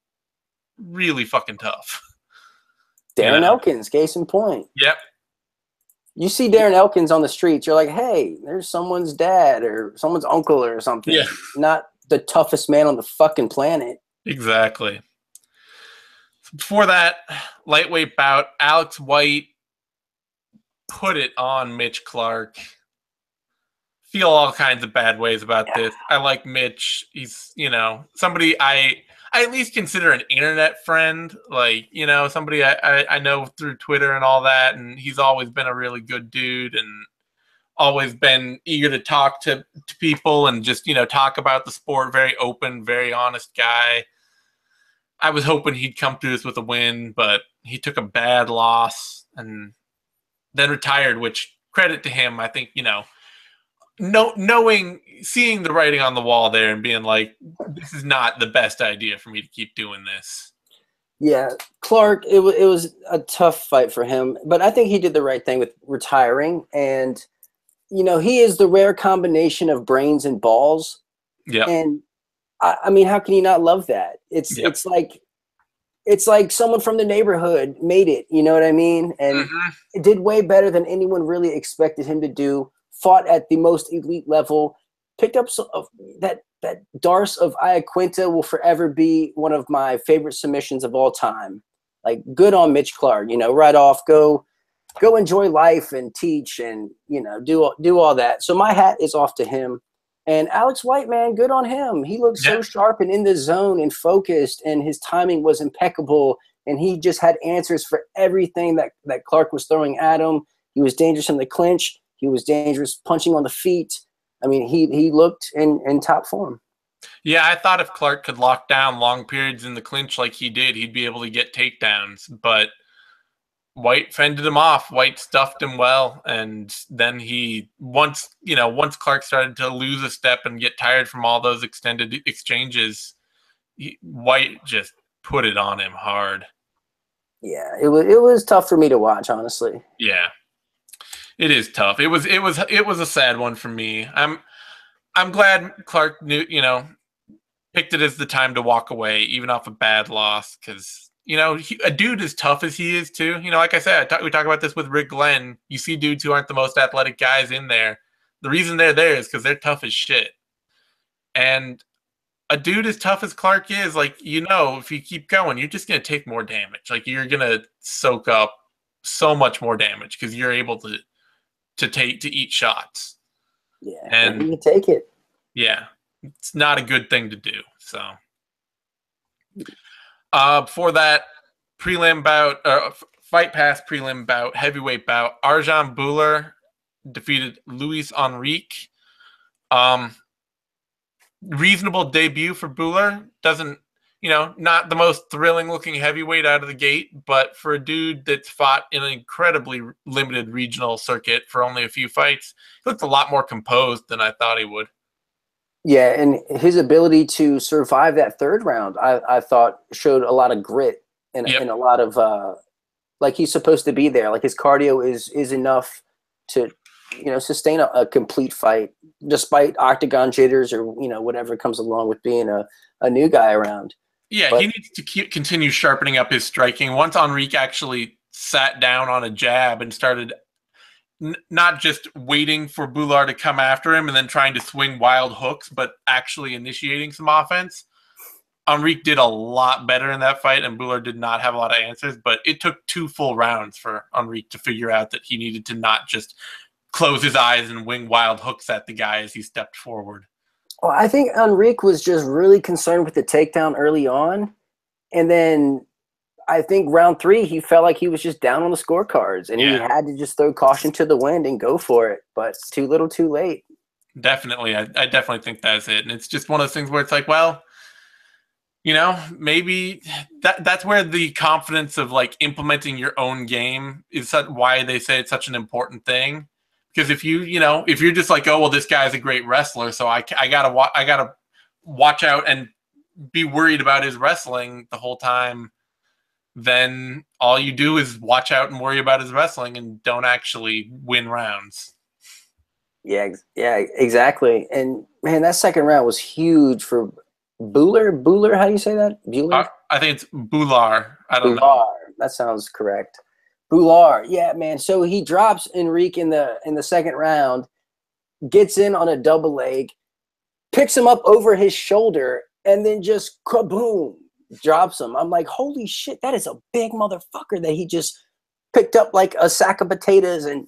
Speaker 1: really fucking tough.
Speaker 2: Darren Elkins, case in point.
Speaker 1: Yep.
Speaker 2: You see Darren Elkins on the streets, you're like, hey, there's someone's dad or someone's uncle or something.
Speaker 1: Yeah.
Speaker 2: Not the toughest man on the fucking planet.
Speaker 1: Exactly. So before that lightweight bout, Alex White put it on Mitch Clark. Feel all kinds of bad ways about this. I like Mitch. He's, somebody I at least consider an internet friend. Like, somebody I know through Twitter and all that. And he's always been a really good dude and always been eager to talk to people and just, talk about the sport. Very open, very honest guy. I was hoping he'd come through this with a win, but he took a bad loss and then retired, which, credit to him. I think, seeing the writing on the wall there and being like, this is not the best idea for me to keep doing this.
Speaker 2: Yeah, Clark, it was a tough fight for him, but I think he did the right thing with retiring. And, he is the rare combination of brains and balls.
Speaker 1: Yeah.
Speaker 2: And I mean, how can you not love that? It's like someone from the neighborhood made it, you know what I mean? And it did way better than anyone really expected him to do. Fought at the most elite level, picked up that Darce of Iaquinta will forever be one of my favorite submissions of all time. Like, good on Mitch Clark, right off, go enjoy life and teach and, do all that. So my hat is off to him. And Alex White, man, good on him. He looked so sharp and in the zone and focused, and his timing was impeccable. And he just had answers for everything that Clark was throwing at him. He was dangerous in the clinch. He was dangerous punching on the feet. I mean, he looked in top form.
Speaker 1: Yeah, I thought if Clark could lock down long periods in the clinch like he did, he'd be able to get takedowns. But White fended him off. White stuffed him well, and then once Clark started to lose a step and get tired from all those extended exchanges, White just put it on him hard.
Speaker 2: Yeah, it was tough for me to watch, honestly.
Speaker 1: Yeah, it is tough. It was a sad one for me. I'm glad Clark picked it as the time to walk away, even off a bad loss, because. A dude as tough as he is, too. Like I said, we talk about this with Rick Glenn. You see dudes who aren't the most athletic guys in there. The reason they're there is because they're tough as shit. And a dude as tough as Clark is, like, if you keep going, you're just going to take more damage. Like, you're going to soak up so much more damage because you're able to eat shots.
Speaker 2: Yeah, and you take it.
Speaker 1: Yeah. It's not a good thing to do. So before that, prelim bout, fight pass prelim bout, heavyweight bout, Arjan Buller defeated Luis Enrique. Reasonable debut for Buller. Doesn't, not the most thrilling looking heavyweight out of the gate, but for a dude that's fought in an incredibly limited regional circuit for only a few fights, he looked a lot more composed than I thought he would.
Speaker 2: Yeah, and his ability to survive that third round, I thought showed a lot of grit and a lot of like he's supposed to be there. Like his cardio is enough to sustain a complete fight despite octagon jitters or whatever comes along with being a new guy around.
Speaker 1: Yeah, but he needs to continue sharpening up his striking. Once Enrique actually sat down on a jab and started not just waiting for Bular to come after him and then trying to swing wild hooks, but actually initiating some offense, Enrique did a lot better in that fight, and Bular did not have a lot of answers. But it took 2 full rounds for Enrique to figure out that he needed to not just close his eyes and wing wild hooks at the guy as he stepped forward.
Speaker 2: Well, I think Enrique was just really concerned with the takedown early on. And then I think round 3, he felt like he was just down on the scorecards. And he had to just throw caution to the wind and go for it. But too little too late.
Speaker 1: Definitely. I definitely think that's it. And it's just one of those things where it's like, well, maybe that's where the confidence of like implementing your own game is why they say it's such an important thing. Because if if you're just like, oh well, this guy's a great wrestler, so I gotta watch out and be worried about his wrestling the whole time, then all you do is watch out and worry about his wrestling and don't actually win rounds.
Speaker 2: Yeah, exactly. And man, that second round was huge for Buller. How do you say that? Buller?
Speaker 1: I think it's Bular. I don't know.
Speaker 2: That sounds correct. Bular, yeah, man. So he drops Enrique in the second round, gets in on a double leg, picks him up over his shoulder, and then just kaboom, drops him. I'm like, holy shit, that is a big motherfucker that he just picked up like a sack of potatoes. And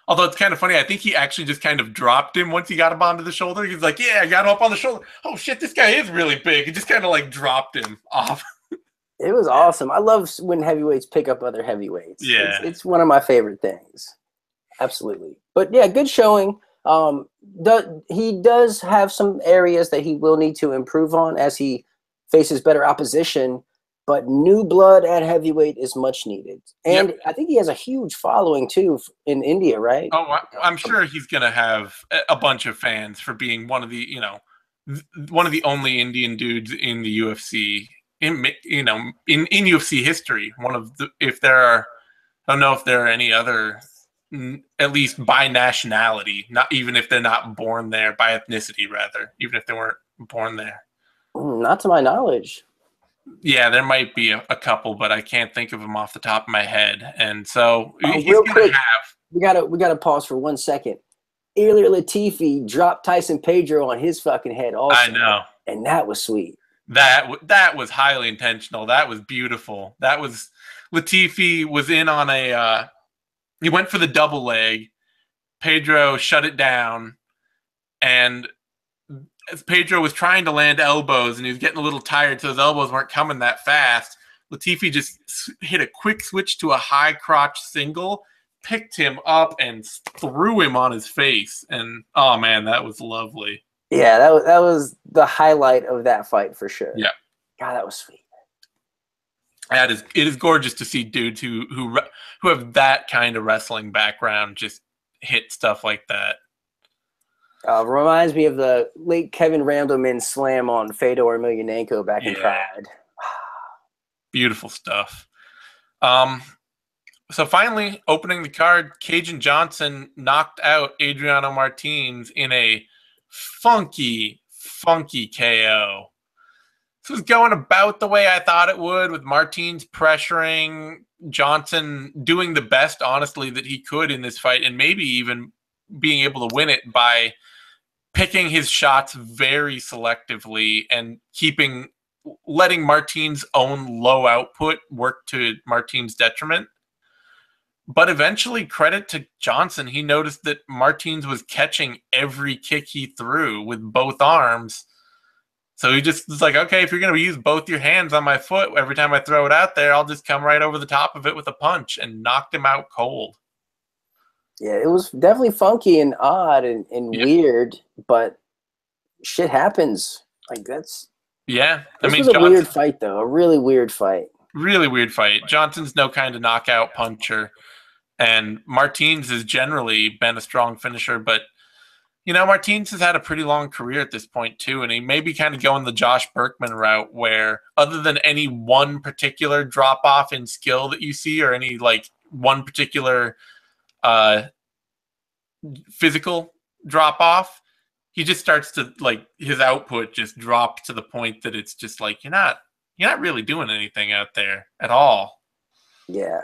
Speaker 1: although it's kind of funny, I think he actually just kind of dropped him once he got him onto the shoulder. He's like, yeah, I got him up on the shoulder. Oh shit, this guy is really big. He just kind of like dropped him off.
Speaker 2: It was awesome. I love when heavyweights pick up other heavyweights.
Speaker 1: Yeah.
Speaker 2: It's one of my favorite things. Absolutely. But yeah, good showing. He does have some areas that he will need to improve on as he faces better opposition, but new blood at heavyweight is much needed. And I think he has a huge following too in India, right?
Speaker 1: Oh, I'm sure he's going to have a bunch of fans for being one of the, one of the only Indian dudes in the UFC. In UFC history, one of the, if there are, I don't know if there are any other, at least by nationality, not even if they're not born there, by ethnicity rather, even if they weren't born there.
Speaker 2: Not to my knowledge.
Speaker 1: Yeah, there might be a couple, but I can't think of them off the top of my head. And so he's
Speaker 2: real
Speaker 1: gonna
Speaker 2: quick,
Speaker 1: have.
Speaker 2: We gotta pause for 1 second. Ilir Latifi dropped Tyson Pedro on his fucking head also.
Speaker 1: I know,
Speaker 2: and that was sweet.
Speaker 1: That was highly intentional. That was beautiful. That was Latifi was in on a he went for the double leg. Pedro shut it down, and as Pedro was trying to land elbows and he was getting a little tired, so his elbows weren't coming that fast. Latifi just hit a quick switch to a high crotch single, picked him up and threw him on his face. And oh man, that was lovely.
Speaker 2: Yeah, that was the highlight of that fight for sure.
Speaker 1: Yeah.
Speaker 2: God, that was sweet.
Speaker 1: It is gorgeous to see dudes who have that kind of wrestling background just hit stuff like that.
Speaker 2: Reminds me of the late Kevin Randleman slam on Fedor Emelianenko back in Pride.
Speaker 1: Beautiful stuff. So finally, opening the card, Cajon Johnson knocked out Adriano Martins in a funky KO. This was going about the way I thought it would, with Martins pressuring, Johnson doing the best, honestly, that he could in this fight, and maybe even being able to win it by picking his shots very selectively and letting Martins' own low output work to Martins' detriment. But eventually, credit to Johnson, he noticed that Martins was catching every kick he threw with both arms. So he just was like, okay, if you're going to use both your hands on my foot every time I throw it out there, I'll just come right over the top of it with a punch, and knocked him out cold.
Speaker 2: Yeah, it was definitely funky and odd and weird, but shit happens. Like, this was a weird fight, though. A really weird fight.
Speaker 1: Really weird fight. Johnson's no kind of knockout puncher, and Martins has generally been a strong finisher, but Martins has had a pretty long career at this point too, and he may be kind of going the Josh Berkman route, where other than any one particular drop off in skill that you see, or any like one particular physical drop off, he just starts to, like, his output just drops to the point that it's just like you're not really doing anything out there at all.
Speaker 2: Yeah.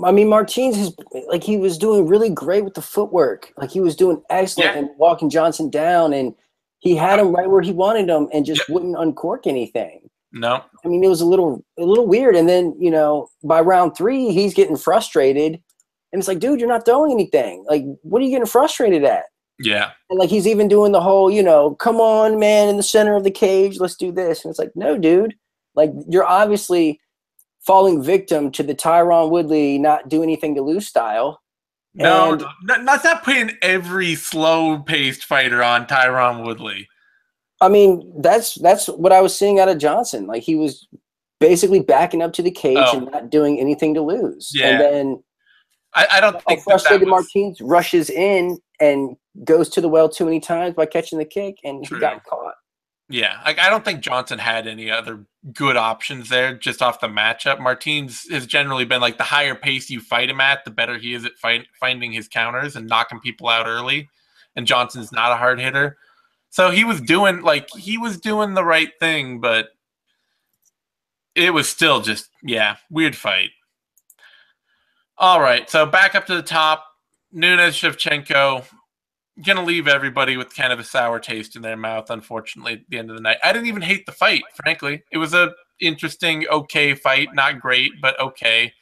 Speaker 2: I mean, Martins he was doing really great with the footwork. Like, he was doing excellent and walking Johnson down, and he had him right where he wanted him and just wouldn't uncork anything.
Speaker 1: No.
Speaker 2: I mean, it was a little weird. And then, by round 3, he's getting frustrated, and it's like, dude, you're not throwing anything. Like, what are you getting frustrated at?
Speaker 1: Yeah.
Speaker 2: And like, he's even doing the whole, come on, man, in the center of the cage, let's do this. And it's like, no, dude. Like, you're obviously falling victim to the Tyron Woodley not do anything to lose style.
Speaker 1: No, not putting every slow-paced fighter on Tyron Woodley.
Speaker 2: I mean, that's what I was seeing out of Johnson. Like, he was basically backing up to the cage and not doing anything to lose.
Speaker 1: Yeah.
Speaker 2: And then
Speaker 1: I don't think
Speaker 2: frustrated Martins rushes in and goes to the well too many times by catching the kick, and he got caught.
Speaker 1: Yeah, I don't think Johnson had any other good options there just off the matchup. Martins has generally been like, the higher pace you fight him at, the better he is at finding his counters and knocking people out early. And Johnson's not a hard hitter. So he was doing the right thing, but it was still just, weird fight. All right, so back up to the top. Nunes, Shevchenko. Going to leave everybody with kind of a sour taste in their mouth, unfortunately, at the end of the night. I didn't even hate the fight, frankly. It was a interesting, okay fight. Not great, but okay.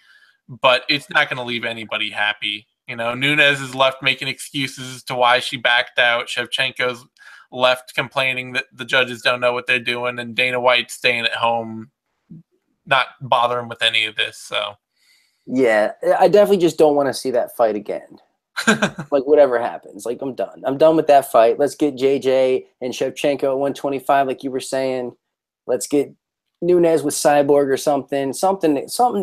Speaker 1: But it's not going to leave anybody happy. Nunes is left making excuses as to why she backed out. Shevchenko's left complaining that the judges don't know what they're doing, and Dana White's staying at home, not bothering with any of this. So,
Speaker 2: yeah, I definitely just don't want to see that fight again. Like, whatever happens, like, I'm done. I'm done with that fight. Let's get JJ and Shevchenko at 125, like you were saying. Let's get Nunes with Cyborg or something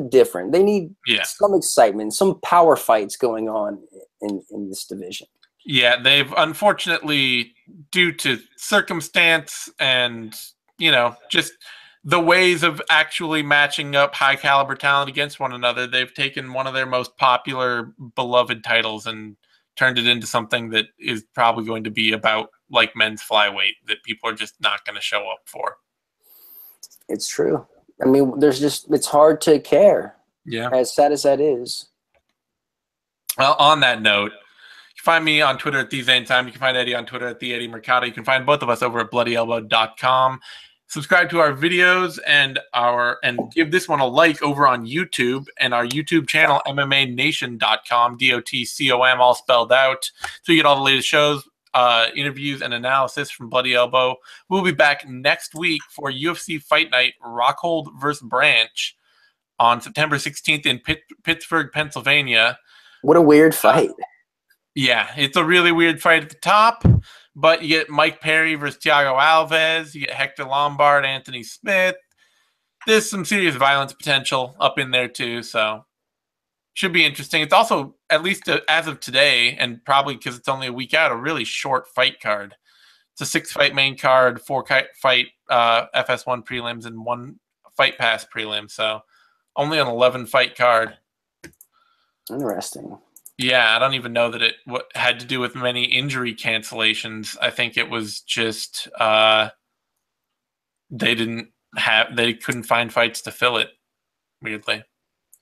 Speaker 2: different. They need some excitement, some power fights going on in this division.
Speaker 1: Yeah, they've unfortunately, due to circumstance and, just the ways of actually matching up high caliber talent against one another, they've taken one of their most popular, beloved titles and turned it into something that is probably going to be about like men's flyweight that people are just not going to show up for.
Speaker 2: It's true. I mean, it's hard to care.
Speaker 1: Yeah.
Speaker 2: As sad as that is.
Speaker 1: Well, on that note, you can find me on Twitter at TheZaneTime. You can find Eddie on Twitter at TheEddieMercado. You can find both of us over at BloodyElbow.com. Subscribe to our videos and give this one a like over on YouTube and our YouTube channel, MMANation.com, DOTCOM, all spelled out. So you get all the latest shows, interviews, and analysis from Bloody Elbow. We'll be back next week for UFC Fight Night, Rockhold versus Branch on September 16th in Pittsburgh, Pennsylvania.
Speaker 2: What a weird fight.
Speaker 1: Yeah, it's a really weird fight at the top. But you get Mike Perry versus Thiago Alves. You get Hector Lombard, Anthony Smith. There's some serious violence potential up in there too, so should be interesting. It's also, at least as of today, and probably because it's only a week out, a really short fight card. It's a 6-fight main card, 4-fight FS1 prelims, and 1 Fight Pass prelim. So only an 11-fight card.
Speaker 2: Interesting.
Speaker 1: Yeah, I don't even know that it had to do with many injury cancellations. I think it was just they couldn't find fights to fill it, weirdly.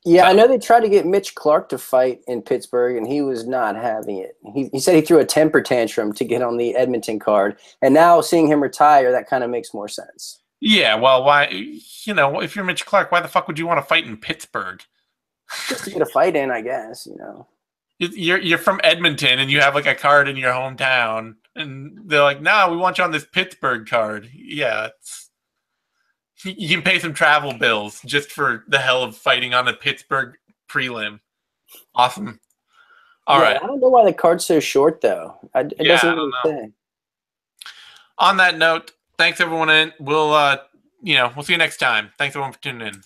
Speaker 2: Yeah, I know they tried to get Mitch Clark to fight in Pittsburgh, and he was not having it. He said he threw a temper tantrum to get on the Edmonton card, and now seeing him retire, that kind of makes more sense.
Speaker 1: Yeah, well, why? If you're Mitch Clark, why the fuck would you want to fight in Pittsburgh?
Speaker 2: Just to get a fight in, I guess.
Speaker 1: You're from Edmonton and you have like a card in your hometown, and they're like, "No, we want you on this Pittsburgh card." Yeah, you can pay some travel bills just for the hell of fighting on the Pittsburgh prelim. Awesome. All right.
Speaker 2: I don't know why the card's so short though. It doesn't
Speaker 1: I don't
Speaker 2: really
Speaker 1: know.
Speaker 2: say.
Speaker 1: On that note, thanks everyone. We'll see you next time. Thanks everyone for tuning in.